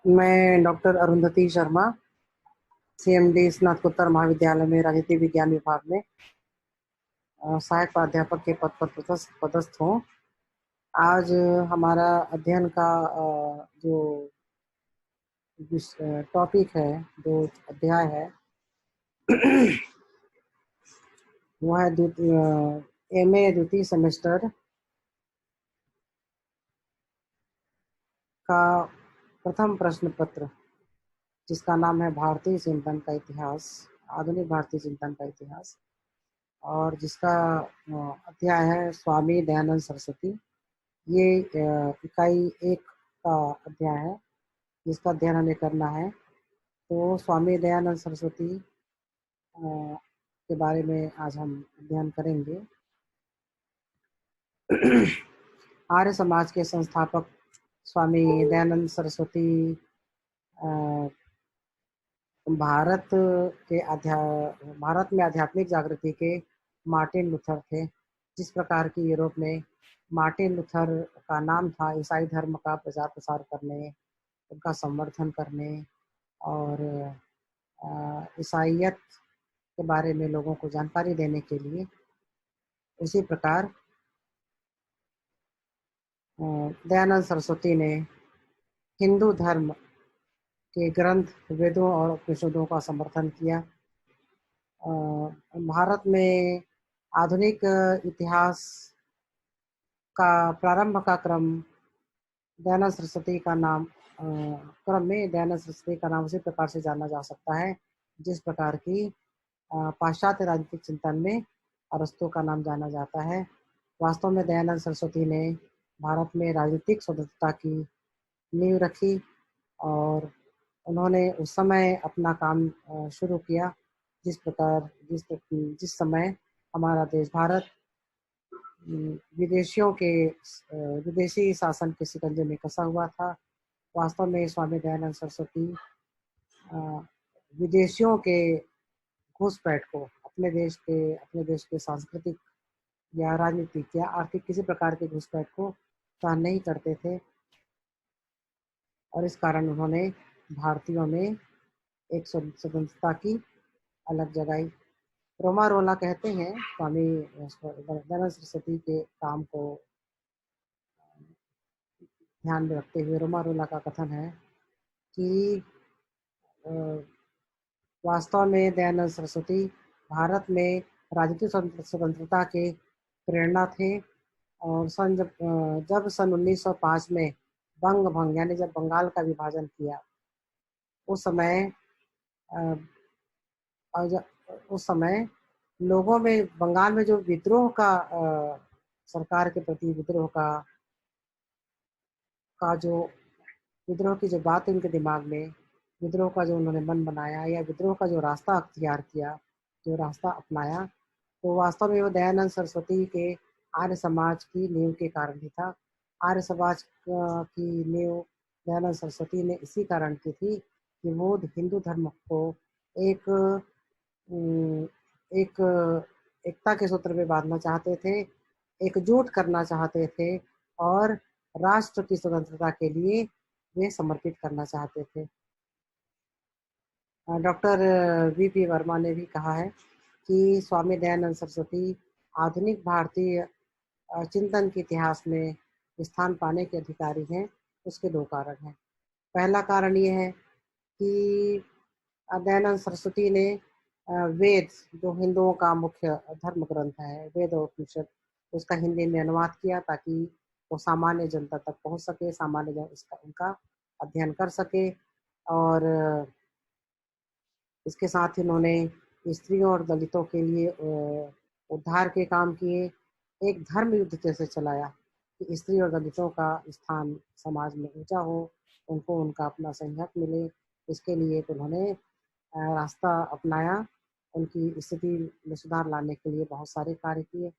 मैं doctor Arundhati Sharma, CMD स्नातकोत्तर महाविद्यालय में राजनीति विज्ञान विभाग में सहायक प्राध्यापक के पद पर पदस्थ हूँ। आज हमारा अध्ययन का जो टॉपिक है, जो अध्याय है वो है एमए द्वितीय सेमेस्टर का प्रथम प्रश्न पत्र, जिसका नाम है भारतीय चिंतन का इतिहास, आधुनिक भारतीय चिंतन का इतिहास, और जिसका अध्याय है स्वामी दयानंद सरस्वती। ये इकाई 1 का अध्याय है जिसका अध्ययन हमें करना है। तो स्वामी दयानंद सरस्वती के बारे में आज हम अध्ययन करेंगे। आर्य समाज के संस्थापक स्वामी दयानंद सरस्वती भारत में आध्यात्मिक जागृति के मार्टिन लूथर थे। जिस प्रकार की यूरोप में मार्टिन लूथर का नाम था ईसाई धर्म का प्रचार प्रसार करने, उनका संवर्धन करने और ईसाईयत के बारे में लोगों को जानकारी देने के लिए, उसी प्रकार दयानंद सरस्वती ने हिंदू धर्म के ग्रंथ वेदों और उपनिषदों का समर्थन किया। भारत में आधुनिक इतिहास का प्रारंभ का क्रम दयानंद सरस्वती का नाम क्रम में दयानंद सरस्वती का नाम उसी प्रकार से जाना जा सकता है जिस प्रकार की पाश्चात्य राजनीतिक चिंतन में अरस्तु का नाम जाना जाता है। वास्तव में दयानंद सरस्वती ने भारत में राजनीतिक स्वतंत्रता की नींव रखी और उन्होंने उस समय अपना काम शुरू किया जिस समय हमारा देश भारत विदेशी शासन के शिकंजे में कसा हुआ था। वास्तव में स्वामी दयानंद सरस्वती विदेशियों के घुसपैठ को अपने देश के सांस्कृतिक या राजनीतिक या आर्थिक किसी प्रकार के घुसपैठ को सहन नहीं करते थे, और इस कारण उन्होंने भारतीयों में एक स्वतंत्रता की अलग जगाई। रोमा रोला कहते हैं स्वामी दयानंद सरस्वती के काम को ध्यान में रखते हुए, रोमा रोला का कथन है कि वास्तव में दयानंद सरस्वती भारत में राजनीतिक स्वतंत्रता के प्रेरणा थे। और जब सन 1905 में बंग भंग यानी जब बंगाल का विभाजन किया, उस समय लोगों में बंगाल में जो विद्रोह का सरकार के प्रति विद्रोह का जो विद्रोह की जो बात उनके दिमाग में, विद्रोह का जो उन्होंने मन बनाया या विद्रोह का जो रास्ता अख्तियार किया, जो रास्ता अपनाया, तो वास्तव में वो दयानंद सरस्वती के आर्य समाज की नींव के कारण ही था। आर्य समाज की नींव दयानंद सरस्वती ने इसी कारण की थी कि वो हिंदू धर्म को एक एकता के सूत्र में बांधना चाहते थे, एकजुट करना चाहते थे और राष्ट्र की स्वतंत्रता के लिए वे समर्पित करना चाहते थे। डॉक्टर वीपी वर्मा ने भी कहा है कि स्वामी दयानंद सरस्वती आधुनिक भारतीय चिंतन के इतिहास में स्थान पाने के अधिकारी हैं। उसके 2 कारण हैं। पहला कारण ये है कि दयानंद सरस्वती ने वेद, जो हिंदुओं का मुख्य धर्म ग्रंथ है, वेद और उपनिषद, उसका हिंदी में अनुवाद किया ताकि वो सामान्य जनता तक पहुंच सके, सामान्य जन उनका अध्ययन कर सके। और इसके साथ ही उन्होंने स्त्रियों और दलितों के लिए उद्धार के काम किए। एक धर्म युद्ध जैसे चलाया कि स्त्री और दलितों का स्थान समाज में ऊंचा हो, उनको उनका अपना सही हक मिले। इसके लिए उन्होंने रास्ता अपनाया, उनकी स्थिति में सुधार लाने के लिए बहुत सारे कार्य किए।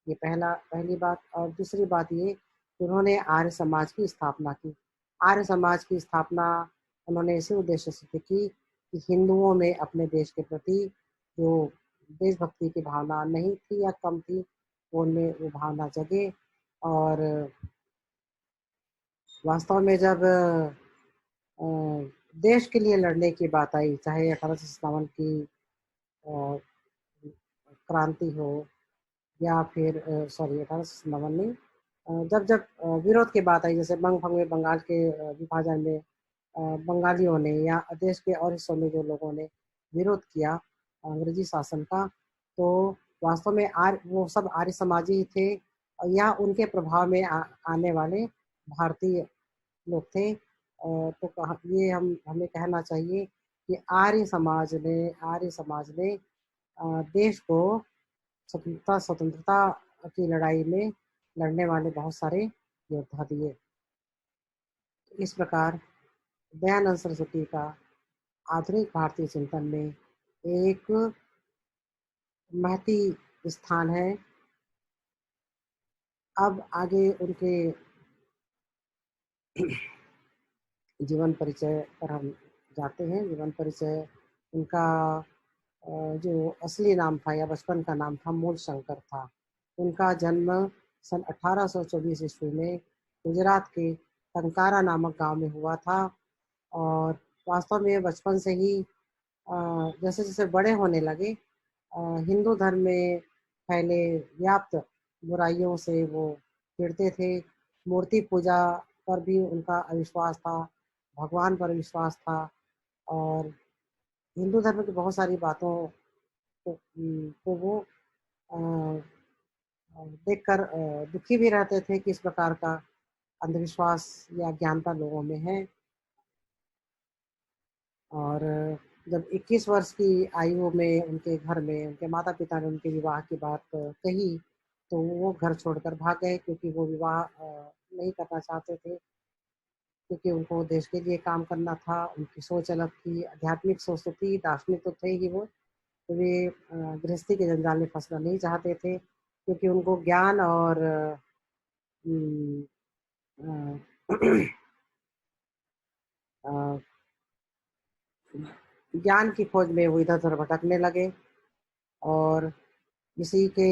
ये पहली बात। और दूसरी बात ये कि उन्होंने आर्य समाज की स्थापना की। आर्य समाज की स्थापना उन्होंने इसी उद्देश्य से की कि हिंदुओं में अपने देश के प्रति जो देशभक्ति की भावना नहीं थी या कम थी, उनमें वो भावना जगे। और वास्तव में जब देश के लिए लड़ने की बात आई, चाहे 1857 की अ, क्रांति हो या फिर सॉरी 1857 नहीं, जब जब विरोध की बात आई, जैसे बंग भंग में बंगाल के विभाजन में बंगालियों ने या देश के और हिस्सों में जो लोगों ने विरोध किया अंग्रेजी शासन का, तो वास्तव में वो सब आर्य समाजी ही थे या उनके प्रभाव में आने वाले भारतीय लोग थे। तो ये हमें कहना चाहिए कि आर्य समाज ने देश को स्वतंत्रता की लड़ाई में लड़ने वाले बहुत सारे योद्धा दिए। इस प्रकार दयानंद सरस्वती का आधुनिक भारतीय चिंतन में एक महती स्थान है। अब आगे उनके जीवन परिचय पर हम जाते हैं। जीवन परिचय उनका जो असली नाम था या बचपन का नाम था मूल शंकर था। उनका जन्म सन 1824 ईस्वी में गुजरात के टंकारा नामक गांव में हुआ था और वास्तव में बचपन से ही जैसे जैसे बड़े होने लगे हिंदू धर्म में फैले व्याप्त बुराइयों से वो चिढ़ते थे। मूर्ति पूजा पर भी उनका अविश्वास था, भगवान पर विश्वास था और हिंदू धर्म की बहुत सारी बातों को वो देखकर दुखी भी रहते थे कि इस प्रकार का अंधविश्वास या अज्ञानता लोगों में है। और जब 21 वर्ष की आयु में उनके घर में उनके माता पिता ने उनके विवाह की बात कही, तो वो घर छोड़कर भाग गए क्योंकि वो विवाह नहीं करना चाहते थे, क्योंकि उनको देश के लिए काम करना था। उनकी सोच अलग थी, आध्यात्मिक सोच तो थी, दार्शनिक तो थे ही वो। तो वे गृहस्थी के जंजाल में फंसना नहीं चाहते थे, क्योंकि उनको ज्ञान और उम, अ, अ, ज्ञान की खोज में वो इधर-उधर भटकने लगे और इसी के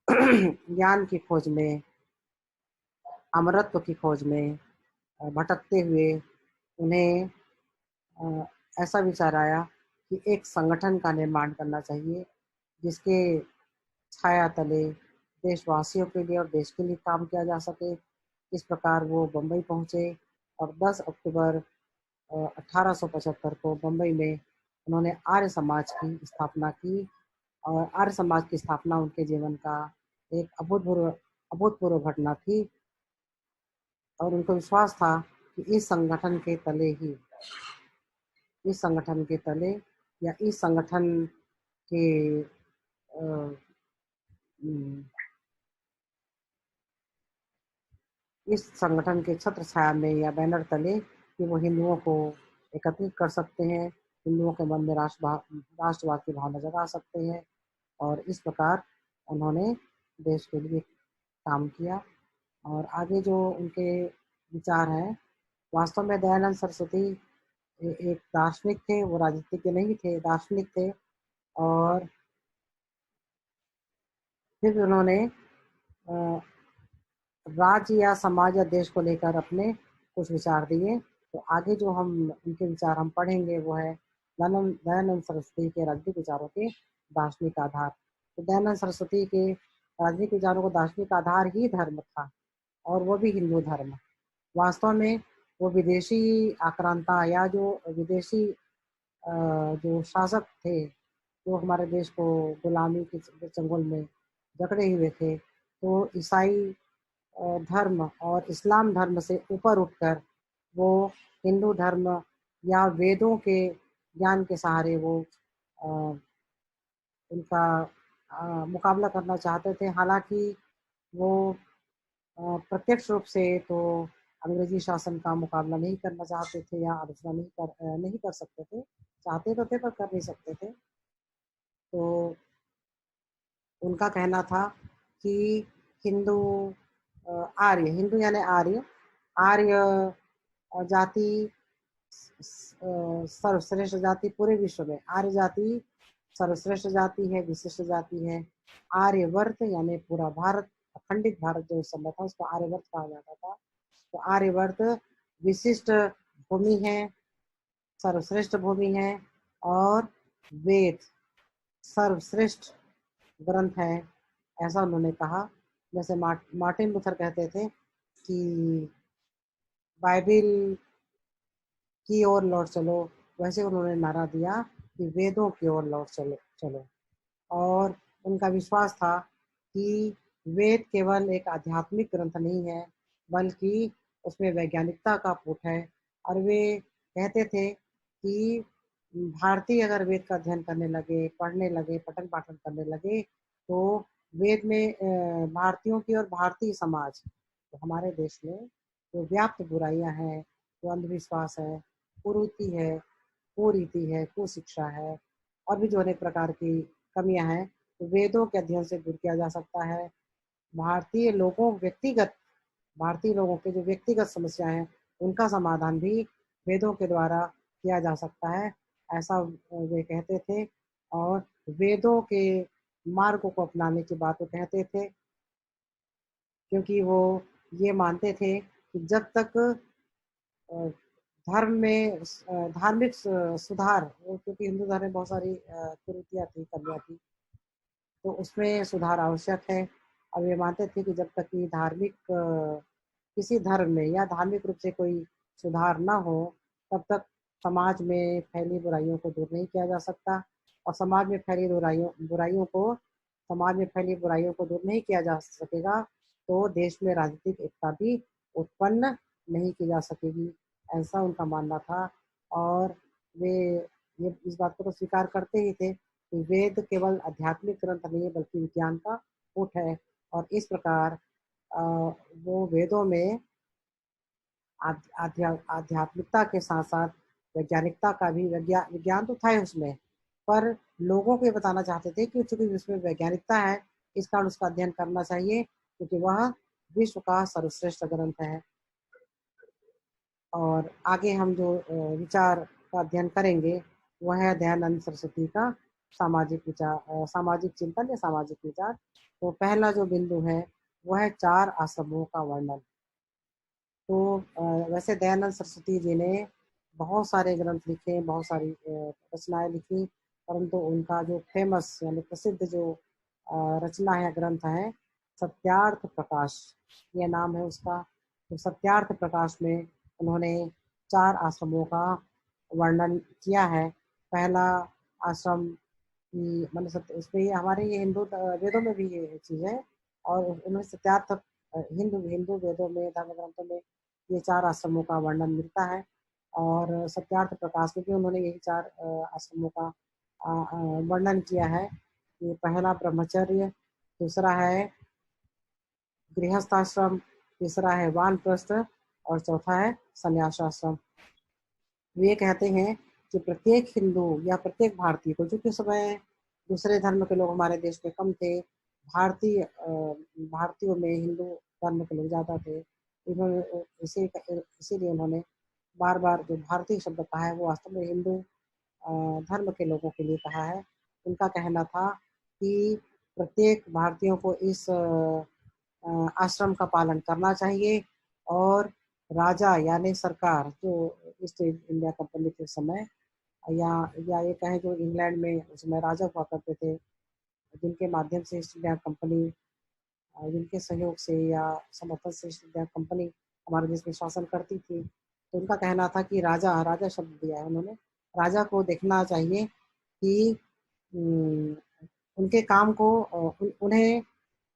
ज्ञान की खोज में, अमरत्व की खोज में भटकते हुए उन्हें अ, ऐसा विचार आया कि एक संगठन का निर्माण करना चाहिए, जिसके छाया तले देशवासियों के लिए और देश के लिए काम किया जा सके। इस प्रकार वो बम्बई पहुँचे और 10 अक्टूबर 1875 को बम्बई में उन्होंने आर्य समाज की स्थापना की और आर्य समाज की स्थापना उनके जीवन का एक अभूतपूर्व घटना थी और उनको विश्वास था कि इस संगठन के तले या इस संगठन के अ, उम, इस संगठन के छत्र छाया में या बैनर तले कि वो हिंदुओं को एकत्रित कर सकते हैं, हिंदुओं के मन में राष्ट्रवाद की भावना जगा सकते हैं और इस प्रकार उन्होंने देश के लिए काम किया। और आगे जो उनके विचार हैं, वास्तव में दयानंद सरस्वती एक दार्शनिक थे, वो राजनीतिज्ञ नहीं थे, दार्शनिक थे और फिर भी उन्होंने अ, राज्य या समाज या देश को लेकर अपने कुछ विचार दिए। तो आगे जो हम उनके विचार हम पढ़ेंगे वो है दयानंद सरस्वती के राजनीतिक विचारों के दार्शनिक आधार। तो दयानंद सरस्वती के राजनीतिक विचारों को दार्शनिक आधार ही धर्म था और वो भी हिंदू धर्म। वास्तव में वो विदेशी आक्रांता या जो विदेशी जो शासक थे, जो हमारे देश को गुलामी के चंगुल में जकड़े हुए थे, तो ईसाई धर्म और इस्लाम धर्म से ऊपर उठकर वो हिंदू धर्म या वेदों के ज्ञान के सहारे वो अ, उनका मुकाबला करना चाहते थे। हालाँकि वो प्रत्यक्ष रूप से तो अंग्रेजी शासन का मुकाबला नहीं करना चाहते थे या आलोचना नहीं कर सकते थे। चाहते तो थे पर कर नहीं सकते थे। तो उनका कहना था कि हिंदू हिंदू यानी आर्य, आर्य जाति सर्वश्रेष्ठ जाति पूरे विश्व में। आर्य जाति सर्वश्रेष्ठ जाति है, विशिष्ट जाति है। आर्यवर्त यानी पूरा भारत, अखंडित भारत जो समय था उसको आर्यवर्त कहा जाता था। तो आर्यवर्त विशिष्ट भूमि है, सर्वश्रेष्ठ भूमि है और वेद सर्वश्रेष्ठ ग्रंथ है, ऐसा उन्होंने कहा। जैसे मार्टिन लूथर कहते थे कि बाइबिल की ओर लौट चलो, वैसे उन्होंने नारा दिया कि वेदों की ओर लौट चलो चलो। और उनका विश्वास था कि वेद केवल एक आध्यात्मिक ग्रंथ नहीं है, बल्कि उसमें वैज्ञानिकता का पुट है। और वे कहते थे कि भारतीय अगर वेद का अध्ययन करने लगे, पढ़ने लगे, पठन पाठन करने लगे, तो वेद में भारतीयों की और भारतीय समाज, तो हमारे देश में जो व्याप्त बुराइयां हैं, जो अंधविश्वास है, कुरीति है, कुरीति है, कुशिक्षा है, और भी जो अनेक प्रकार की कमियां हैं, तो वेदों के अध्ययन से दूर किया जा सकता है। भारतीय लोगों के जो व्यक्तिगत समस्याएं हैं, उनका समाधान भी वेदों के द्वारा किया जा सकता है, ऐसा वे कहते थे। और वेदों के मार्ग को अपनाने की बात वो कहते थे, क्योंकि वो ये मानते थे कि जब तक धर्म में धार्मिक सुधार, क्योंकि हिंदू धर्म में बहुत सारी कुरीतियाँ थी, कमियाँ थी, तो उसमें सुधार आवश्यक है। और ये मानते थे कि जब तक कि किसी धर्म में या धार्मिक रूप से कोई सुधार ना हो, तब तक समाज में फैली बुराइयों को दूर नहीं किया जा सकता। और समाज में फैली बुराइयों को दूर नहीं किया जा सकेगा, तो देश में राजनीतिक एकता भी उत्पन्न नहीं की जा सकेगी, ऐसा उनका मानना था। और वे ये इस बात को तो स्वीकार करते ही थे कि वेद केवल आध्यात्मिक ग्रंथ नहीं है, बल्कि विज्ञान का पुट है। और इस प्रकार वो वेदों में आध्यात्मिकता के साथ साथ वैज्ञानिकता का भी, विज्ञान तो था ही उसमें, पर लोगों को ये बताना चाहते थे कि चूंकि उसमें वैज्ञानिकता है, इस कारण उसका अध्ययन करना चाहिए, क्योंकि वह विश्व का सर्वश्रेष्ठ ग्रंथ है। और आगे हम जो विचार का अध्ययन करेंगे, वह है दयानंद सरस्वती का सामाजिक चिंतन या सामाजिक विचार। तो पहला जो बिंदु है, वह है 4 आश्रमों का वर्णन। तो वैसे दयानंद सरस्वती जी ने बहुत सारे ग्रंथ लिखे, बहुत सारी रचनाएं लिखी, परंतु उनका जो फेमस यानी प्रसिद्ध जो रचना है, ग्रंथ है, सत्यार्थ प्रकाश, ये नाम है उसका। तो सत्यार्थ प्रकाश में उन्होंने 4 आश्रमों का वर्णन किया है। पहला आश्रम की मतलब इसमें ये हमारे ये हिंदू वेदों में भी ये चीज़ है। और उन्होंने सत्यार्थ हिंदू हिंदू वेदों में, धर्म ग्रंथों में ये 4 आश्रमों का वर्णन मिलता है। और सत्यार्थ प्रकाश में भी उन्होंने यही 4 आश्रमों का वर्णन किया है। ये पहला ब्रह्मचर्य, दूसरा है गृहस्थ आश्रम, तीसरा है वानप्रस्थ, और चौथा है संन्यासाश्रम। वे कहते हैं कि प्रत्येक हिंदू या प्रत्येक भारतीय को, जो कि समय दूसरे धर्म के लोग हमारे देश में कम थे, भारतीयों में हिंदू धर्म के लोग ज़्यादा थे, इन्होंने इसीलिए उन्होंने बार बार जो भारतीय शब्द कहा है, वो वास्तव में हिंदू धर्म के लोगों के लिए कहा है। उनका कहना था कि प्रत्येक भारतीयों को इस आश्रम का पालन करना चाहिए। और राजा यानी सरकार, जो ईस्ट इंडिया कंपनी के समय, या ये कहें जो इंग्लैंड में उस समय राजा हुआ करते थे, जिनके माध्यम से ईस्ट इंडिया कंपनी, जिनके सहयोग से या समर्थन से ईस्ट इंडिया कंपनी हमारे देश में शासन करती थी, तो उनका कहना था कि राजा राजा शब्द दिया है उन्होंने, राजा को देखना चाहिए कि उनके काम को उन्हें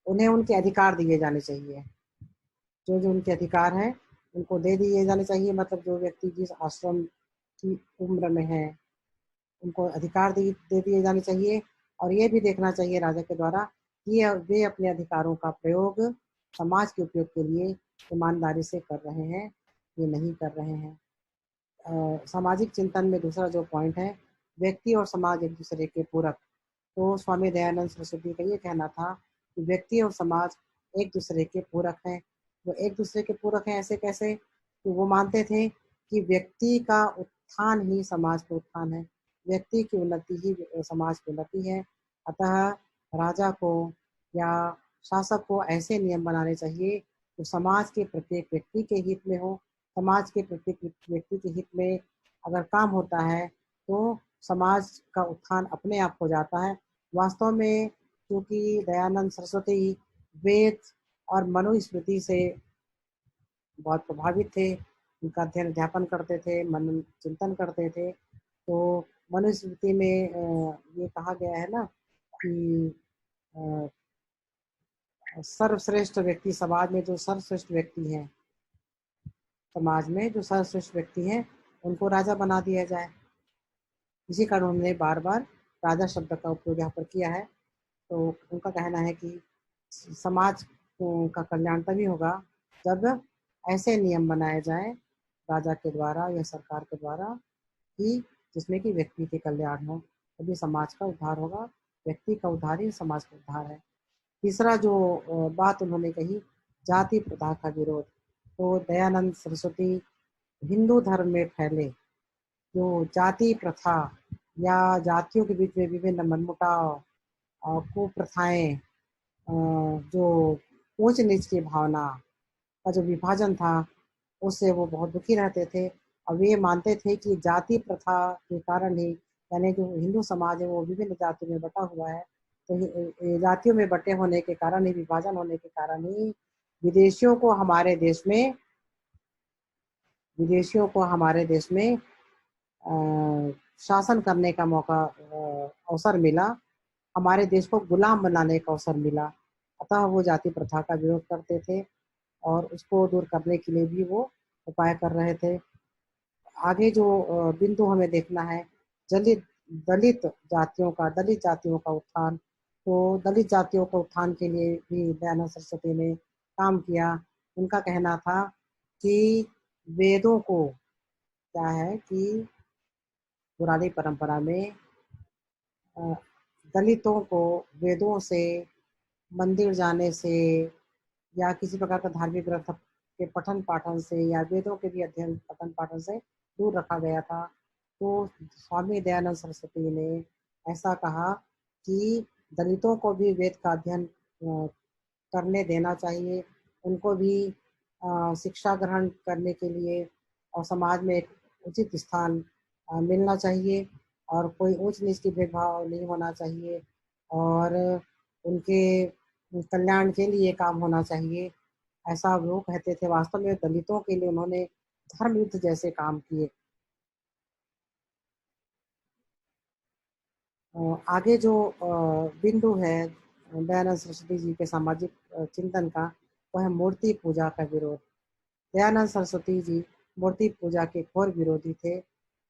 उन्हें उनके अधिकार दिए जाने चाहिए। जो जो उनके अधिकार हैं, उनको दे दिए जाने चाहिए। मतलब जो व्यक्ति जिस आश्रम की उम्र में है, उनको अधिकार दे दिए जाने चाहिए। और ये भी देखना चाहिए राजा के द्वारा कि वे अपने अधिकारों का प्रयोग समाज के उपयोग के लिए ईमानदारी से कर रहे हैं, ये नहीं कर रहे हैं। सामाजिक चिंतन में दूसरा जो पॉइंट है, व्यक्ति और समाज एक दूसरे के पूरक। तो स्वामी दयानंद सरस्वती का ये कहना था कि व्यक्ति और समाज एक दूसरे के पूरक हैं। वो एक दूसरे के पूरक हैं, ऐसे कैसे? तो वो मानते थे कि व्यक्ति का उत्थान ही समाज का उत्थान है, व्यक्ति की उन्नति ही समाज की उन्नति है। अतः राजा को या शासक को ऐसे नियम बनाने चाहिए जो समाज के प्रत्येक व्यक्ति के हित में हो, समाज के प्रत्येक व्यक्ति के हित में अगर काम होता है तो समाज का उत्थान अपने आप हो जाता है। वास्तव में क्योंकि दयानंद सरस्वती वेद और मनुस्मृति से बहुत प्रभावित थे, उनका अध्ययन अध्यापन करते थे, मनन चिंतन करते थे। तो मनुस्मृति में ये कहा गया है ना कि अ, सर्वश्रेष्ठ व्यक्ति समाज में जो सर्वश्रेष्ठ व्यक्ति हैं, समाज में जो सर्वश्रेष्ठ व्यक्ति हैं उनको राजा बना दिया जाए। इसी कारण उन्होंने बार बार राजा शब्द का उपयोग यहाँ पर किया है। तो उनका कहना है कि समाज का कल्याण तभी होगा जब ऐसे नियम बनाए जाएं राजा के द्वारा या सरकार के द्वारा कि जिसमें कि व्यक्ति के कल्याण हो, तभी समाज का उद्धार होगा। व्यक्ति का उद्धार ही समाज का उद्धार है। तीसरा जो बात उन्होंने कही, जाति प्रथा का विरोध। तो दयानंद सरस्वती हिंदू धर्म में फैले जो जाति प्रथा या जातियों के बीच में विभिन्न मनमुटाव, कुप्रथाएं, जो ऊंच नीच की भावना का जो विभाजन था, उससे वो बहुत दुखी रहते थे। और ये मानते थे कि जाति प्रथा के कारण ही, यानी जो हिंदू समाज है वो विभिन्न जातियों में बटा हुआ है, तो ये जातियों में बटे होने के कारण ही, विभाजन होने के कारण ही विदेशियों को हमारे देश में विदेशियों को हमारे देश में शासन करने का मौका, अवसर मिला, हमारे देश को गुलाम बनाने का अवसर मिला। अतः वो जाति प्रथा का विरोध करते थे और उसको दूर करने के लिए भी वो उपाय कर रहे थे। आगे जो बिंदु हमें देखना है, दलित दलित जातियों का उत्थान। तो दलित जातियों के उत्थान के लिए भी दयानंद सरस्वती ने काम किया। उनका कहना था कि वेदों को, क्या है कि पुरानी परंपरा में दलितों को वेदों से, मंदिर जाने से या किसी प्रकार का धार्मिक ग्रंथ के पठन पाठन से या वेदों के भी अध्ययन पठन पाठन से दूर रखा गया था। तो स्वामी दयानंद सरस्वती ने ऐसा कहा कि दलितों को भी वेद का अध्ययन करने देना चाहिए, उनको भी शिक्षा ग्रहण करने के लिए और समाज में एक उचित स्थान मिलना चाहिए, और कोई ऊंच नीच की भेदभाव नहीं होना चाहिए, और उनके कल्याण के लिए काम होना चाहिए, ऐसा वो कहते थे। वास्तव में दलितों के लिए उन्होंने धर्म युद्ध जैसे काम किए। आगे जो बिंदु है दयानंद सरस्वती जी के सामाजिक चिंतन का, वह है मूर्ति पूजा का विरोध। दयानंद सरस्वती जी मूर्ति पूजा के घोर विरोधी थे,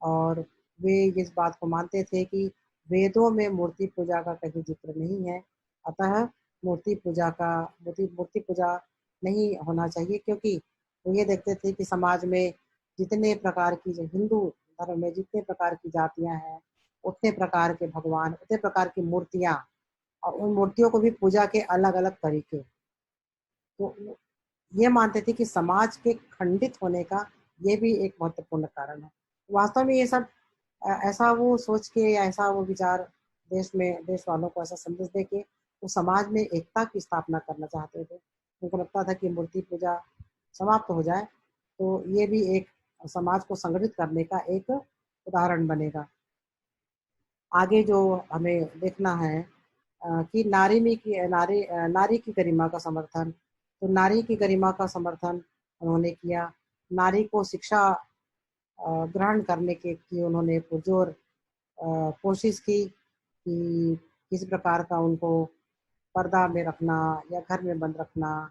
और वे इस बात को मानते थे कि वेदों में मूर्ति पूजा का कहीं जिक्र नहीं है। अतः मूर्ति पूजा नहीं होना चाहिए, क्योंकि वो ये देखते थे कि समाज में जितने प्रकार की, जो हिंदू धर्म में जितने प्रकार की जातियां हैं, उतने प्रकार के भगवान, उतने प्रकार की मूर्तियां, और उन मूर्तियों को भी पूजा के अलग अलग तरीके। तो ये मानते थे कि समाज के खंडित होने का ये भी एक महत्वपूर्ण कारण है। वास्तव में ये सब ऐसा वो सोच के या ऐसा वो विचार देश वालों को ऐसा संदेश दे के वो समाज में एकता की स्थापना करना चाहते थे। उनको लगता था कि मूर्ति पूजा समाप्त हो जाए तो ये भी एक समाज को संगठित करने का एक उदाहरण बनेगा। आगे जो हमें देखना है कि नारी की गरिमा का समर्थन। तो नारी की गरिमा का समर्थन उन्होंने किया। नारी को शिक्षा ग्रहण करने की उन्होंने पुरजोर कोशिश की कि किसी प्रकार का उनको पर्दा में रखना या घर में बंद रखना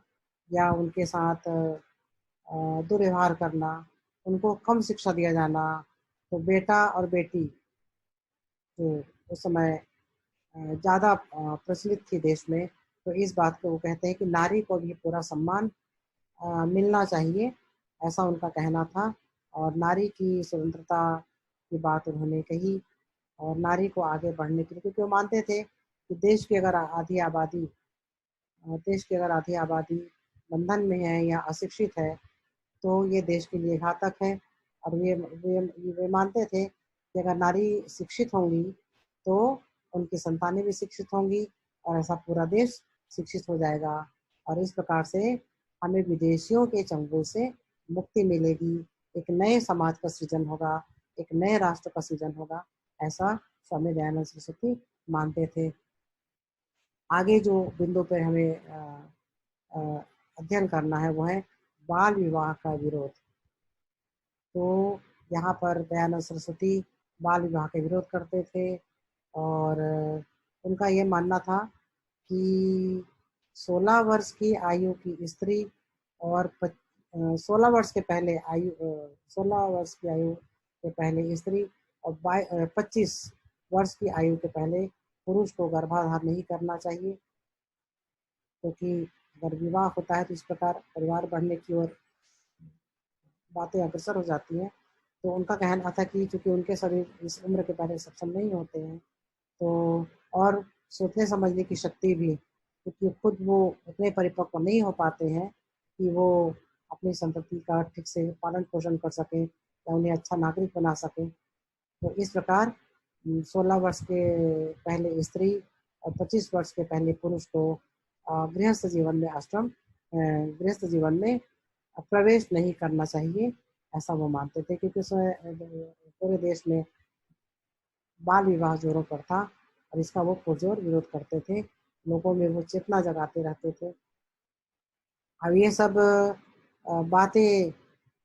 या उनके साथ दुर्व्यवहार करना, उनको कम शिक्षा दिया जाना। तो बेटा और बेटी जो उस समय ज़्यादा प्रचलित थी देश में, तो इस बात को वो कहते हैं कि नारी को भी पूरा सम्मान मिलना चाहिए, ऐसा उनका कहना था। और नारी की स्वतंत्रता की बात उन्होंने कही, और नारी को आगे बढ़ने के लिए, क्योंकि वो मानते थे कि देश की अगर आधी आबादी बंधन में है या अशिक्षित है तो ये देश के लिए घातक है। और वे मानते थे कि अगर नारी शिक्षित होंगी तो उनकी संतानें भी शिक्षित होंगी और ऐसा पूरा देश शिक्षित हो जाएगा, और इस प्रकार से हमें विदेशियों के चंगुल से मुक्ति मिलेगी, एक नए समाज का सृजन होगा, एक नए राष्ट्र का सृजन होगा, ऐसा स्वामी दयानंद सरस्वती मानते थे। आगे जो बिंदु पर हमें अध्ययन करना है वो है बाल विवाह का विरोध। तो यहाँ पर दयानंद सरस्वती बाल विवाह का विरोध करते थे और उनका ये मानना था कि 16 वर्ष की आयु की स्त्री और 16 वर्ष के पहले 16 वर्ष की आयु के पहले स्त्री और 25 वर्ष की आयु के पहले पुरुष को गर्भाधान नहीं करना चाहिए, क्योंकि अगर विवाह होता है तो इस प्रकार परिवार बढ़ने की ओर बातें अग्रसर हो जाती हैं। तो उनका कहना था कि चूंकि उनके शरीर इस उम्र के पहले सक्षम नहीं होते हैं, तो और सोचने समझने की शक्ति भी, क्योंकि खुद वो उतने परिपक्व नहीं हो पाते हैं कि वो अपनी संतति का ठीक से पालन पोषण कर सकें या उन्हें अच्छा नागरिक बना सकें। तो इस प्रकार 16 वर्ष के पहले स्त्री और 25 वर्ष के पहले पुरुष को गृहस्थ जीवन में गृहस्थ जीवन में प्रवेश नहीं करना चाहिए, ऐसा वो मानते थे। क्योंकि पूरे देश में बाल विवाह जोरों पर था और इसका वो पुरजोर विरोध करते थे, लोगों में वो चेतना जगाते रहते थे। अब ये सब बातें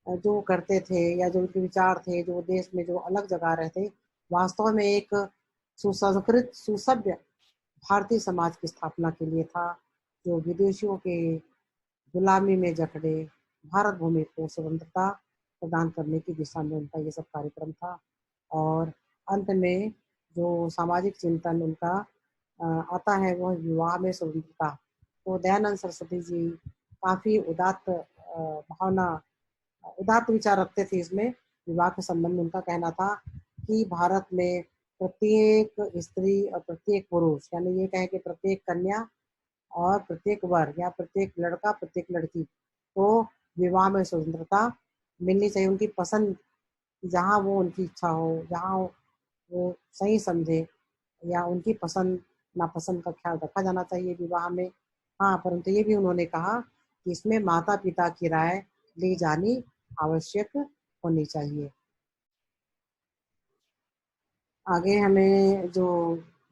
जो करते थे या जो उनके विचार थे, जो देश में जो अलग जगा रहे थे, वास्तव में एक सुसंस्कृत सुसभ्य भारतीय समाज की स्थापना के लिए था, जो विदेशियों के गुलामी में जकड़े भारत भूमि को स्वतंत्रता प्रदान करने की दिशा में उनका ये सब कार्यक्रम था। और अंत में जो सामाजिक चिंतन उनका आता है वह विवाह में स्वतंत्रता। तो दयानंद सरस्वती जी काफ़ी उदात्त विचार रखते थे इसमें। विवाह के संबंध में उनका कहना था कि भारत में प्रत्येक स्त्री और प्रत्येक पुरुष, यानी ये कहें कि प्रत्येक कन्या और प्रत्येक वर या प्रत्येक लड़का प्रत्येक लड़की को विवाह में स्वतंत्रता मिलनी चाहिए। उनकी पसंद, जहाँ वो उनकी इच्छा हो, जहाँ वो सही समझे या उनकी पसंद नापसंद का ख्याल रखा जाना चाहिए विवाह में। हाँ, परंतु ये भी उन्होंने कहा कि इसमें माता पिता की राय ली जानी आवश्यक होनी चाहिए। आगे हमें जो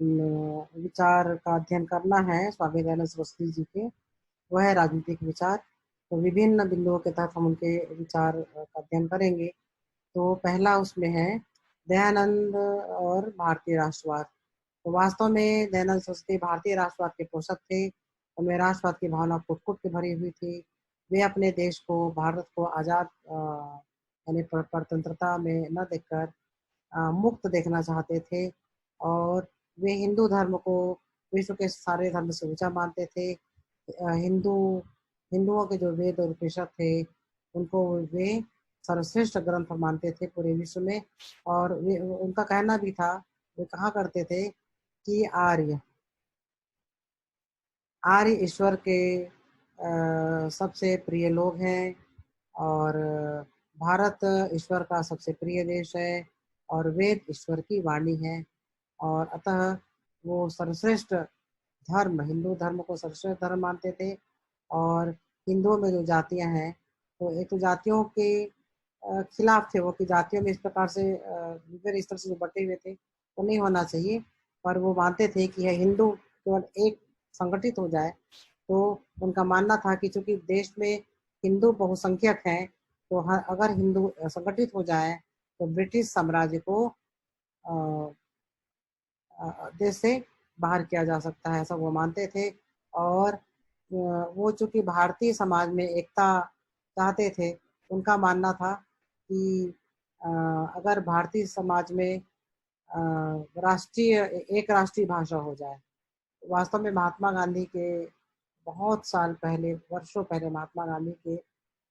विचार का अध्ययन करना है स्वामी दयानंद सरस्वती जी के, वह है राजनीतिक विचार। तो विभिन्न बिंदुओं के तहत हम उनके विचार का अध्ययन करेंगे। तो पहला उसमें है दयानंद और भारतीय राष्ट्रवाद। तो वास्तव में दयानंद सरस्वती भारतीय राष्ट्रवाद के पोषक थे। उनमें राष्ट्रवाद की भावना कुट-कुट के भरी हुई थी। वे अपने देश को, भारत को आज़ाद यानी परतंत्रता में न देखकर मुक्त देखना चाहते थे और वे हिंदू धर्म को विश्व के सारे धर्म से ऊंचा मानते थे। हिंदुओं के जो वेद और उपनिषद थे उनको वे सर्वश्रेष्ठ ग्रंथ मानते थे पूरे विश्व में। और वे, उनका कहना भी था, वे कहा करते थे कि आर्य ईश्वर के सबसे प्रिय लोग हैं और भारत ईश्वर का सबसे प्रिय देश है और वेद ईश्वर की वाणी है। और अतः वो सर्वश्रेष्ठ धर्म, हिंदू धर्म को सर्वश्रेष्ठ धर्म मानते थे। और हिंदुओं में जो जातियां हैं, तो एक तो जातियों के खिलाफ थे वो, कि जातियों में इस प्रकार से विभिन्न स्तर से जो बटे हुए थे वो नहीं होना चाहिए। पर वो मानते थे कि हिंदू केवल एक संगठित हो जाए। तो उनका मानना था कि चूंकि देश में हिंदू बहुसंख्यक हैं, तो अगर हिंदू संगठित हो जाए तो ब्रिटिश साम्राज्य को देश से बाहर किया जा सकता है, ऐसा वो मानते थे। और वो चूंकि भारतीय समाज में एकता चाहते थे, उनका मानना था कि अगर भारतीय समाज में एक राष्ट्रीय भाषा हो जाए। वास्तव में महात्मा गांधी के बहुत साल पहले, वर्षों पहले महात्मा गांधी के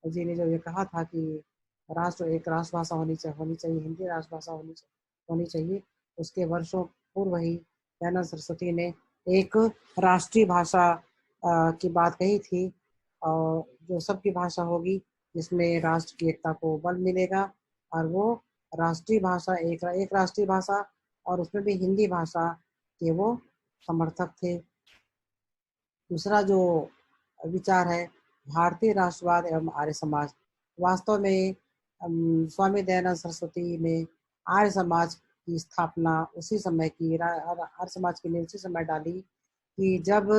जी ने जो ये कहा था कि एक राष्ट्रभाषा होनी चाहिए, हिंदी राष्ट्रभाषा होनी चाहिए, उसके वर्षों पूर्व ही दयानंद सरस्वती ने एक राष्ट्रीय भाषा की बात कही थी, और जो सबकी भाषा होगी, जिसमें राष्ट्र की एकता को बल मिलेगा। और वो राष्ट्रीय भाषा एक राष्ट्रीय भाषा, और उसमें भी हिंदी भाषा के वो समर्थक थे। दूसरा जो विचार है भारतीय राष्ट्रवाद एवं आर्य समाज। वास्तव में स्वामी दयानंद सरस्वती ने आर्य समाज की स्थापना उसी समय की आर्य समाज के लिए उसी समय डाली कि जब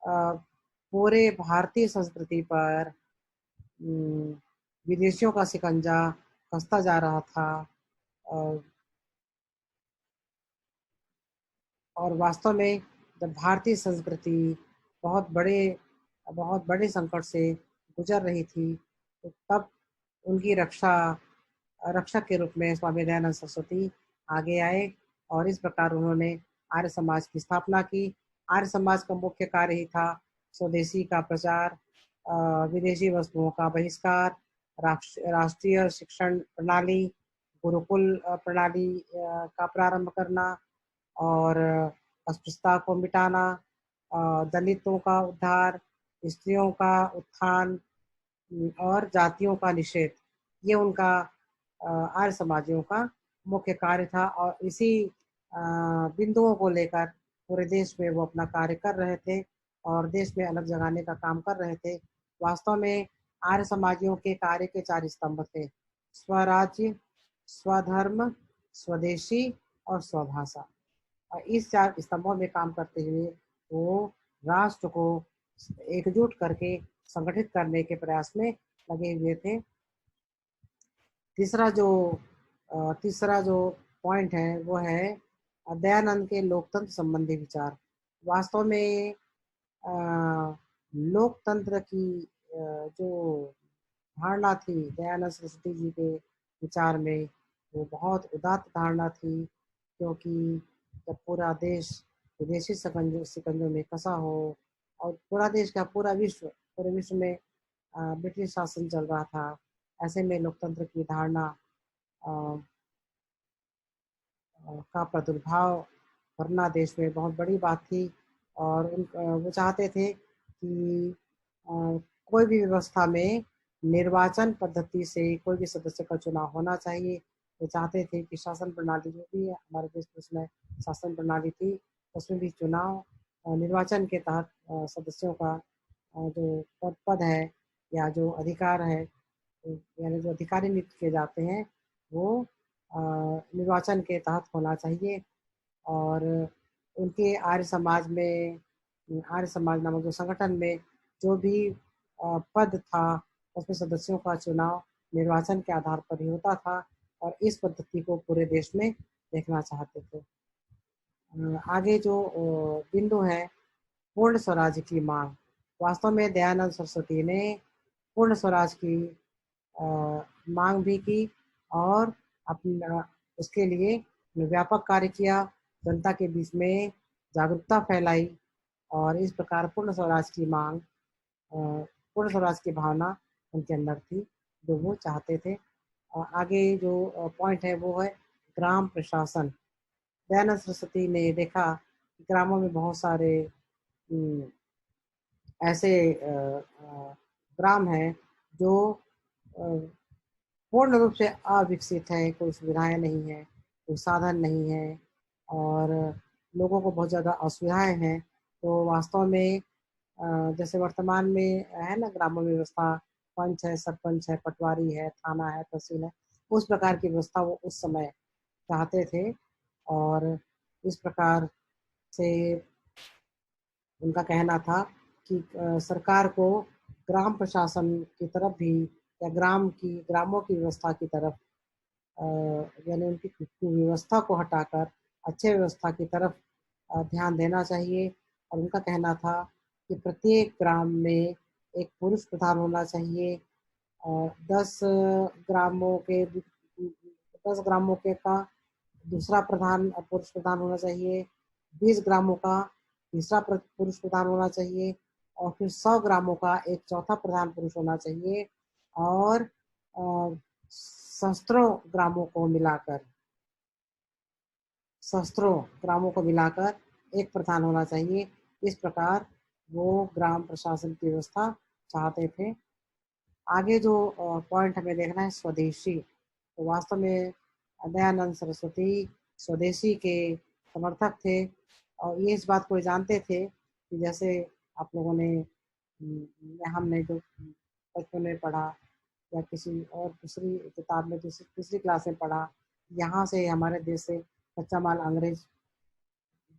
पूरे भारतीय संस्कृति पर विदेशियों का शिकंजा कसता जा रहा था। अ, और वास्तव में जब भारतीय संस्कृति बहुत बड़े बहुत बड़े संकट से गुजर रही थी, तो तब उनकी रक्षक के रूप में स्वामी दयानंद सरस्वती आगे आए और इस प्रकार उन्होंने आर्य समाज की स्थापना की। आर्य समाज का मुख्य कार्य ही था स्वदेशी का प्रचार, विदेशी वस्तुओं का बहिष्कार, राष्ट्रीय शिक्षण प्रणाली, गुरुकुल प्रणाली का प्रारंभ करना और अस्पृश्यता को मिटाना, दलितों का उद्धार, स्त्रियों का उत्थान और जातियों का निषेध। ये उनका आर्य समाजियों का मुख्य कार्य था और इसी बिंदुओं को लेकर पूरे देश में वो अपना कार्य कर रहे थे और देश में अलग जगाने का काम कर रहे थे। वास्तव में आर्य समाजियों के कार्य के 4 स्तंभ थे: स्वराज्य, स्वधर्म, स्वदेशी और स्वभाषा। और इस 4 स्तंभों में काम करते हुए वो राष्ट्र को एकजुट करके संगठित करने के प्रयास में लगे हुए थे। तीसरा जो तीसरा जो पॉइंट है वो है दयानंद के लोकतंत्र संबंधी विचार। वास्तव में अ, लोकतंत्र की जो धारणा थी दयानंद सरस्वती जी के विचार में, वो बहुत उदात्त धारणा थी, क्योंकि जब पूरा देश विदेशी शिकंजों में फंसा हो और पूरा देश क्या पूरे विश्व में ब्रिटिश शासन चल रहा था, ऐसे में लोकतंत्र की धारणा अ, का प्रादुर्भाव करना देश में बहुत बड़ी बात थी। और वो चाहते थे कि कोई भी व्यवस्था में निर्वाचन पद्धति से कोई भी सदस्य का चुनाव होना चाहिए। वो चाहते थे कि शासन प्रणाली जो भी है हमारे देश में, उसमें शासन प्रणाली थी, उसमें भी चुनाव निर्वाचन के तहत सदस्यों का जो पद है या जो अधिकार है, यानी जो अधिकारी नियुक्त किए जाते हैं, वो निर्वाचन के तहत होना चाहिए। और उनके आर्य समाज नामक जो संगठन में जो भी पद था, उसमें सदस्यों का चुनाव निर्वाचन के आधार पर ही होता था और इस पद्धति को पूरे देश में देखना चाहते थे। आगे जो बिंदु है पूर्ण स्वराज की मांग। वास्तव में दयानंद सरस्वती ने पूर्ण स्वराज की अ, मांग भी की और अपना उसके लिए व्यापक कार्य किया, जनता के बीच में जागरूकता फैलाई और इस प्रकार पूर्ण स्वराज की भावना उनके अंदर थी, जो वो चाहते थे। आगे जो पॉइंट है वो है ग्राम प्रशासन। दयानंद सरस्वती ने देखा कि ग्रामों में बहुत सारे ऐसे ग्राम हैं जो अ, पूर्ण रूप से अविकसित है, कोई सुविधाएं नहीं है, कोई साधन नहीं है और लोगों को बहुत ज़्यादा असुविधाएं हैं। तो वास्तव में जैसे वर्तमान में है ना ग्राम्य व्यवस्था, पंच है, सरपंच है, पटवारी है, थाना है, तहसील है, उस प्रकार की व्यवस्था वो उस समय चाहते थे। और इस प्रकार से उनका कहना था कि सरकार को ग्राम प्रशासन की तरफ भी या ग्रामों की व्यवस्था की तरफ, अ, यानी उनकी व्यवस्था को हटाकर अच्छे व्यवस्था की तरफ ध्यान देना चाहिए। और उनका कहना था कि प्रत्येक ग्राम में एक पुरुष प्रधान होना चाहिए और 10 ग्रामों के का दूसरा पुरुष प्रधान होना चाहिए, 20 ग्रामों का तीसरा पुरुष प्रधान होना चाहिए और फिर 100 ग्रामों का एक चौथा प्रधान पुरुष होना चाहिए और सहस्त्रों ग्रामों को मिलाकर सहस्त्रों ग्रामों को मिलाकर एक प्रधान होना चाहिए। इस प्रकार वो ग्राम प्रशासन की व्यवस्था चाहते थे। आगे जो पॉइंट हमें देखना है स्वदेशी। तो वास्तव में दयानंद सरस्वती स्वदेशी के समर्थक थे और ये इस बात को जानते थे कि जैसे आप लोगों ने या हमने जो बचपन में पढ़ा या किसी और दूसरी किताब में तीसरी क्लास में पढ़ा यहाँ से हमारे देश से कच्चा माल अंग्रेज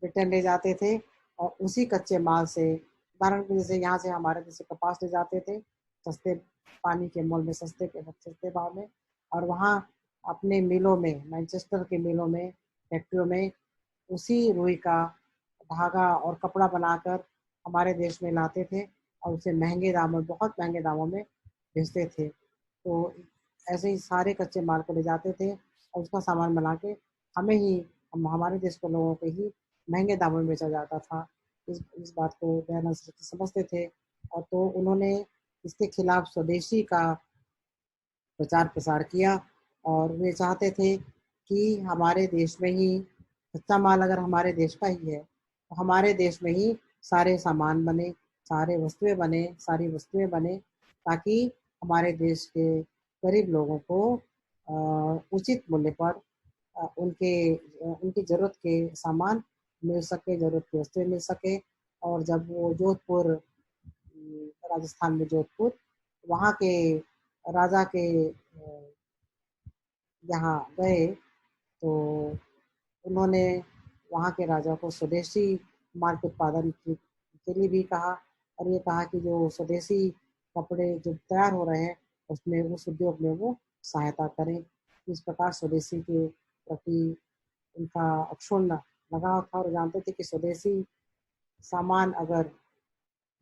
ब्रिटेन ले जाते थे, और उसी कच्चे माल से, उदाहरण के जैसे यहाँ से हमारे देश से कपास ले जाते थे सस्ते पानी के मोल में, सस्ते भाव में, और वहाँ अपने मिलों में, मैनचेस्टर के मिलों में, फैक्ट्रियों में उसी रुई का धागा और कपड़ा बनाकर हमारे देश में लाते थे, और उसे महंगे दामों, बहुत महंगे दामों में बेचते थे। तो ऐसे ही सारे कच्चे माल को ले जाते थे और उसका सामान बना के हमें ही, हमारे देश के लोगों को ही महंगे दामों में बेचा जाता था। इस बात को दयानंद सरस्वती समझते थे, और तो उन्होंने इसके खिलाफ स्वदेशी का प्रचार प्रसार किया, और वे चाहते थे कि हमारे देश में ही कच्चा माल, अगर हमारे देश का ही है तो हमारे देश में ही सारे सामान बने, सारी वस्तुएं बने, ताकि हमारे देश के गरीब लोगों को उचित मूल्य पर उनकी ज़रूरत के सामान मिल सके, ज़रूरत की वस्तुएं मिल सके। और जब वो जोधपुर, राजस्थान में जोधपुर, वहाँ के राजा के यहाँ गए, तो उन्होंने वहाँ के राजा को स्वदेशी माल के उत्पादन के लिए भी कहा, और ये कहा कि जो स्वदेशी कपड़े जो तैयार हो रहे हैं उसमें, उस उद्योग में वो सहायता करें। इस प्रकार स्वदेशी के प्रति उनका अक्षुण्ण लगाव था, और जानते थे कि स्वदेशी सामान अगर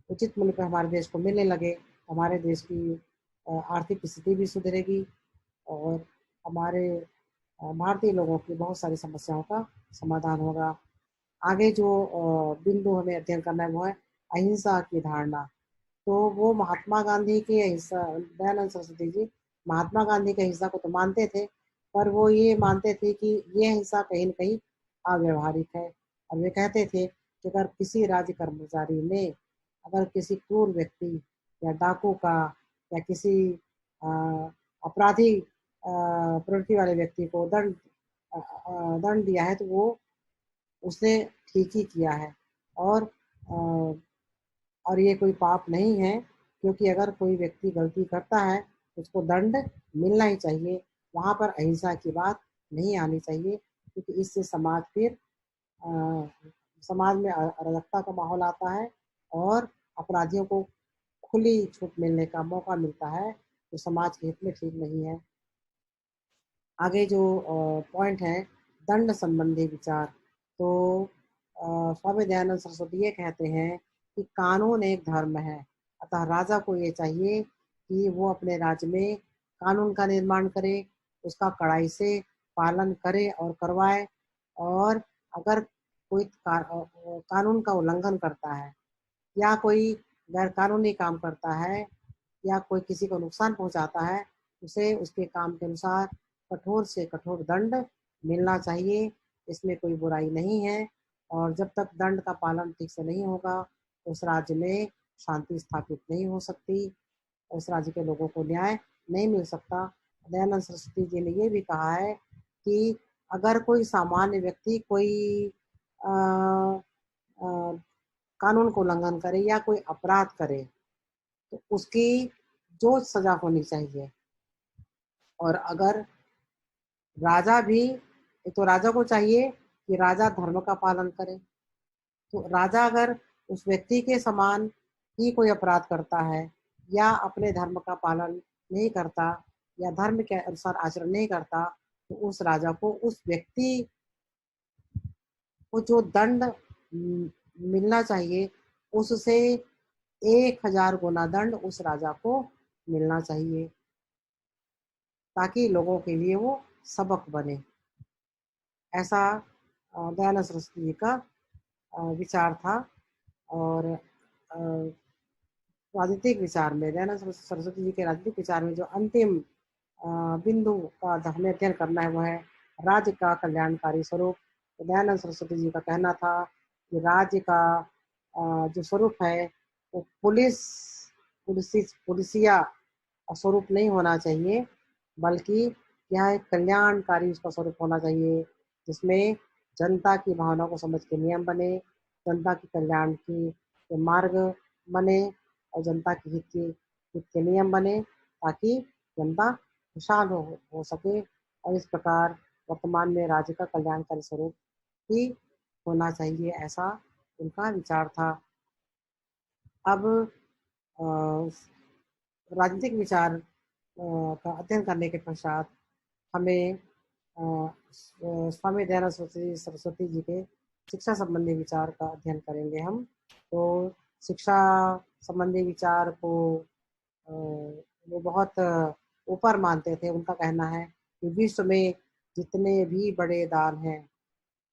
उचित मूल्य पर हमारे देश को मिलने लगे, हमारे देश की आर्थिक स्थिति भी सुधरेगी, और हमारे भारतीय लोगों की बहुत सारी समस्याओं का समाधान होगा। आगे जो बिंदु हमें अध्ययन करना है वो है अहिंसा की धारणा। तो वो महात्मा गांधी की अहिंसा, दयानंद सरस्वती जी महात्मा गांधी की अहिंसा को तो मानते थे, पर वो ये मानते थे कि ये अहिंसा कहीं न कहीं अव्यवहारिक है, और वे कहते थे कि अगर किसी राज्य कर्मचारी ने, अगर किसी क्रूर व्यक्ति या डाकू का या किसी अपराधी प्रवृत्ति वाले व्यक्ति को दंड दिया है, तो वो उसने ठीक ही किया है, और ये कोई पाप नहीं है, क्योंकि अगर कोई व्यक्ति गलती करता है तो उसको दंड मिलना ही चाहिए। वहाँ पर अहिंसा की बात नहीं आनी चाहिए, क्योंकि इससे समाज में अराजकता का माहौल आता है, और अपराधियों को खुली छूट मिलने का मौका मिलता है, जो समाज के हित में ठीक नहीं है। आगे जो पॉइंट है दंड संबंधी विचार, तो स्वामी दयानंद सरस्वती ये कहते हैं कि कानून एक धर्म है, अतः राजा को ये चाहिए कि वो अपने राज्य में कानून का निर्माण करे, उसका कड़ाई से पालन करे और करवाए, और अगर कोई कानून का उल्लंघन करता है, या कोई गैर कानूनी काम करता है, या कोई किसी को नुकसान पहुंचाता है, उसे उसके काम के अनुसार कठोर से कठोर दंड मिलना चाहिए। इसमें कोई बुराई नहीं है, और जब तक दंड का पालन ठीक से नहीं होगा, उस राज्य में शांति स्थापित नहीं हो सकती, उस राज्य के लोगों को न्याय नहीं मिल सकता। दयानंद सरस्वती जी ने ये भी कहा है कि अगर कोई सामान्य व्यक्ति कोई अ, अ, कानून को उल्लंघन करे या कोई अपराध करे, तो उसकी जो सजा होनी चाहिए, और अगर राजा भी, तो राजा को चाहिए कि राजा धर्म का पालन करे, तो राजा अगर उस व्यक्ति के समान ही कोई अपराध करता है, या अपने धर्म का पालन नहीं करता, या धर्म के अनुसार आचरण नहीं करता, तो उस राजा को, उस व्यक्ति को जो दंड मिलना चाहिए, उससे 1000 गुना दंड उस राजा को मिलना चाहिए, ताकि लोगों के लिए वो सबक बने। ऐसा दयानंद सरस्वती जी का विचार था। और राजनीतिक विचार में, दयानंद सरस्वती जी के राजनीतिक विचार में जो अंतिम बिंदु का हमें अध्ययन करना है वो है राज्य का कल्याणकारी स्वरूप। तो दयानंद सरस्वती जी का कहना था कि राज्य का जो स्वरूप है वो पुलिसिया स्वरूप नहीं होना चाहिए, बल्कि यह एक कल्याणकारी उसका स्वरूप होना चाहिए, जिसमें जनता की भावना को समझ के नियम बने, जनता के कल्याण के मार्ग बने, और जनता के हित के नियम बने, ताकि जनता खुशहाल हो सके। और इस प्रकार वर्तमान में राज्य का कल्याणकारी स्वरूप ही होना चाहिए, ऐसा उनका विचार था। अब राजनीतिक विचार का अध्ययन करने के पश्चात हमें स्वामी दयानंद सरस्वती सरस्वती जी के शिक्षा संबंधी विचार का अध्ययन करेंगे हम। तो शिक्षा संबंधी विचार को वो बहुत ऊपर मानते थे। उनका कहना है कि विश्व में जितने भी बड़े दान हैं,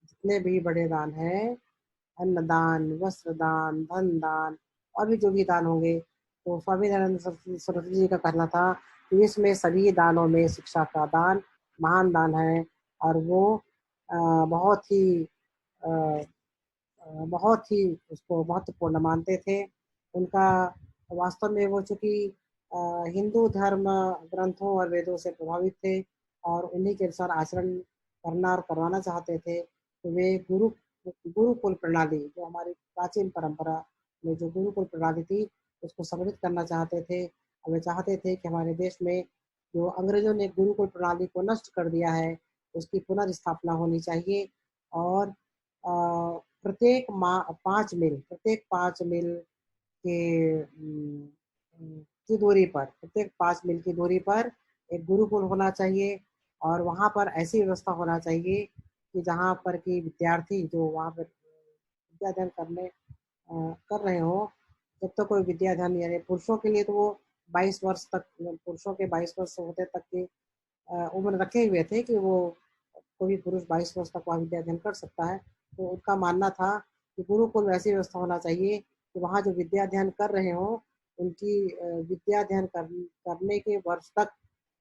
जितने भी बड़े दान हैं, अन्नदान, वस्त्र दान, धन दान और भी जो भी दान होंगे, तो स्वामी दयानंद सरस्वती जी का कहना था कि इसमें सभी दानों में शिक्षा का दान महान दान है। और वो बहुत ही बहुत ही उसको महत्वपूर्ण मानते थे। उनका वास्तव में वो चूँकि हिंदू धर्म ग्रंथों और वेदों से प्रभावित थे और उन्हीं के अनुसार आचरण करना और करवाना चाहते थे। तो वे गुरुकुल प्रणाली, जो हमारी प्राचीन परंपरा में जो गुरुकुल प्रणाली थी, उसको संगठित करना चाहते थे। और वे चाहते थे कि हमारे देश में जो अंग्रेजों ने गुरुकुल प्रणाली को नष्ट कर दिया है, उसकी पुनर्स्थापना होनी चाहिए। और प्रत्येक 5 मील के की दूरी पर, प्रत्येक 5 मील की दूरी पर एक गुरुकुल होना चाहिए। और वहाँ पर ऐसी व्यवस्था होना चाहिए कि जहाँ पर कि विद्यार्थी जो वहाँ पर विद्या अध्ययन कर रहे हो, जब तक कोई विद्या अध्ययन, यानी पुरुषों के लिए तो वो 22 वर्ष तक, पुरुषों के 22 वर्ष होते तक की उम्र रखे हुए थे कि वो कोई पुरुष 22 वर्ष तक वहाँ विद्या अध्ययन कर सकता है। तो उनका मानना था कि गुरुकुल में ऐसी व्यवस्था होना चाहिए कि वहाँ जो विद्या अध्ययन कर रहे हों, उनकी विद्या अध्ययन करने के वर्ष तक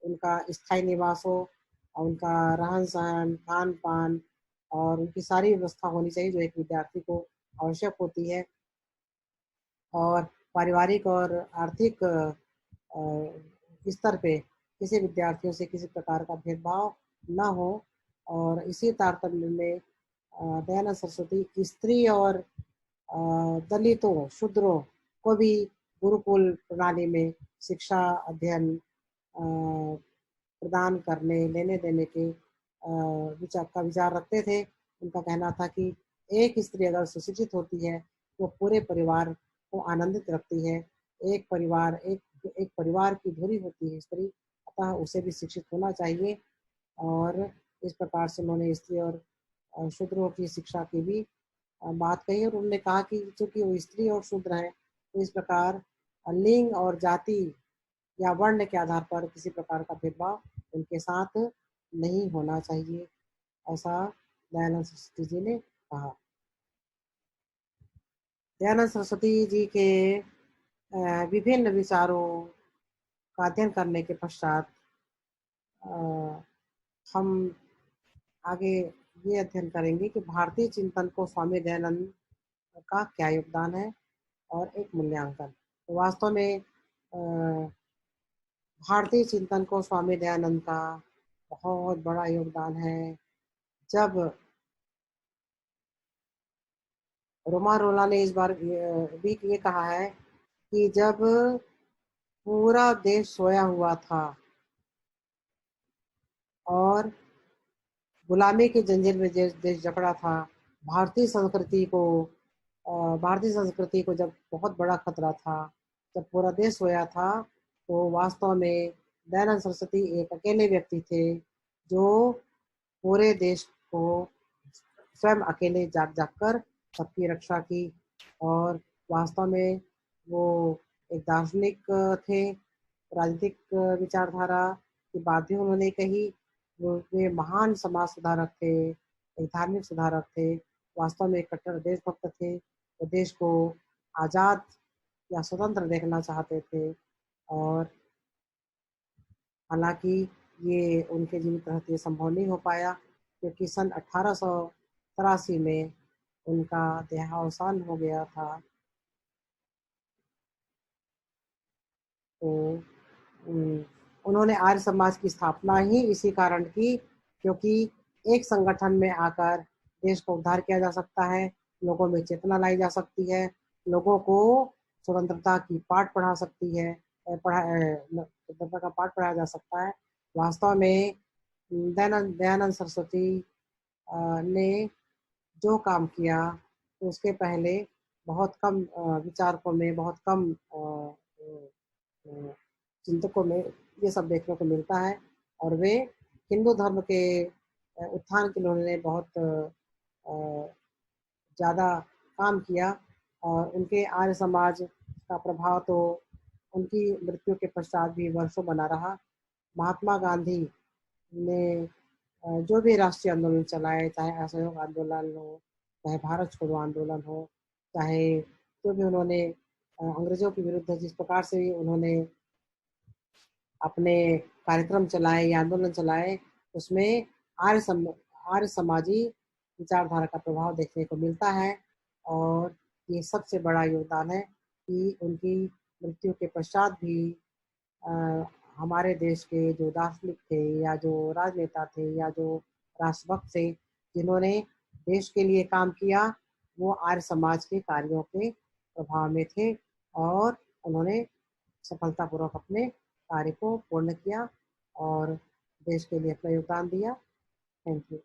उनका स्थायी निवास हो और उनका रहन सहन, खान पान और उनकी सारी व्यवस्था होनी चाहिए जो एक विद्यार्थी को आवश्यक होती है। और पारिवारिक और आर्थिक स्तर पे किसी विद्यार्थियों से किसी प्रकार का भेदभाव ना हो। और इसी तारतम्य में दयानंद सरस्वती स्त्री और दलितों, शूद्रों को भी गुरुकुल प्रणाली में शिक्षा अध्ययन प्रदान करने, लेने देने के विचार रखते थे। उनका कहना था कि एक स्त्री अगर सुशिक्षित होती है तो पूरे परिवार को आनंदित रखती है। एक परिवार की धुरी होती है स्त्री, अतः उसे भी शिक्षित होना चाहिए। और इस प्रकार से उन्होंने स्त्री और शूद्रों की शिक्षा की भी बात कही। और उन्होंने कहा कि चूंकि वो स्त्री और शूद्र हैं, तो इस प्रकार लिंग और जाति या वर्ण के आधार पर किसी प्रकार का भेदभाव उनके साथ नहीं होना चाहिए, ऐसा दयानंद सरस्वती जी ने कहा। दयानंद सरस्वती जी के विभिन्न विचारों का अध्ययन करने के पश्चात हम आगे ये अध्ययन करेंगे कि भारतीय चिंतन को स्वामी दयानंद का क्या योगदान है और एक मूल्यांकन। तो वास्तव में भारतीय चिंतन को स्वामी दयानंद का बहुत बड़ा योगदान है। जब रोला ने इस बार भी ये कहा है कि जब पूरा देश सोया हुआ था और गुलामी के जंजीर में देश जकड़ा था, भारतीय संस्कृति को भारतीय संस्कृति को जब बहुत बड़ा खतरा था, जब पूरा देश सोया था, तो वास्तव में दयानंद सरस्वती एक अकेले व्यक्ति थे जो पूरे देश को स्वयं अकेले जाग जाग कर सबकी रक्षा की। और वास्तव में वो एक दार्शनिक थे। राजनीतिक विचारधारा की बात भी उन्होंने कही। वे महान समाज सुधारक थे, एक धार्मिक सुधारक थे, वास्तव में एक कट्टर देशभक्त थे। वो देश को आज़ाद या स्वतंत्र देखना चाहते थे। और हालांकि ये उनके जीवित रहते संभव नहीं हो पाया, क्योंकि सन 1883 में उनका देहावसान हो गया था। तो उन्होंने आर्य समाज की स्थापना ही इसी कारण की, क्योंकि एक संगठन में आकर देश को उद्धार किया जा सकता है, लोगों में चेतना लाई जा सकती है, लोगों को स्वतंत्रता की पाठ पढ़ा सकती है, स्वतंत्रता का पाठ पढ़ाया जा सकता है। वास्तव में दयानंद दयानंद सरस्वती ने जो काम किया, तो उसके पहले बहुत कम विचारकों में, बहुत कम अ, चिंतकों में ये सब देखने को मिलता है। और वे हिंदू धर्म के उत्थान के लिए उन्होंने बहुत ज़्यादा काम किया, और उनके आर्य समाज का प्रभाव तो उनकी मृत्यु के पश्चात भी वर्षों बना रहा। महात्मा गांधी ने जो भी राष्ट्रीय आंदोलन चलाए, चाहे असहयोग आंदोलन हो, चाहे भारत छोड़ो आंदोलन हो, चाहे जो भी उन्होंने अंग्रेज़ों के विरुद्ध जिस प्रकार से उन्होंने अपने कार्यक्रम चलाए या आंदोलन चलाए, उसमें आर्य सम आर्य समाजी विचारधारा का प्रभाव देखने को मिलता है। और ये सबसे बड़ा योगदान है कि उनकी मृत्यु के पश्चात भी अ, हमारे देश के जो दार्शनिक थे या जो राजनेता थे या जो राष्ट्रभक्त थे, जिन्होंने देश के लिए काम किया, वो आर्य समाज के कार्यों के प्रभाव में थे, और उन्होंने सफलतापूर्वक अपने कार्य को पूर्ण किया और देश के लिए अपना योगदान दिया। Thank you.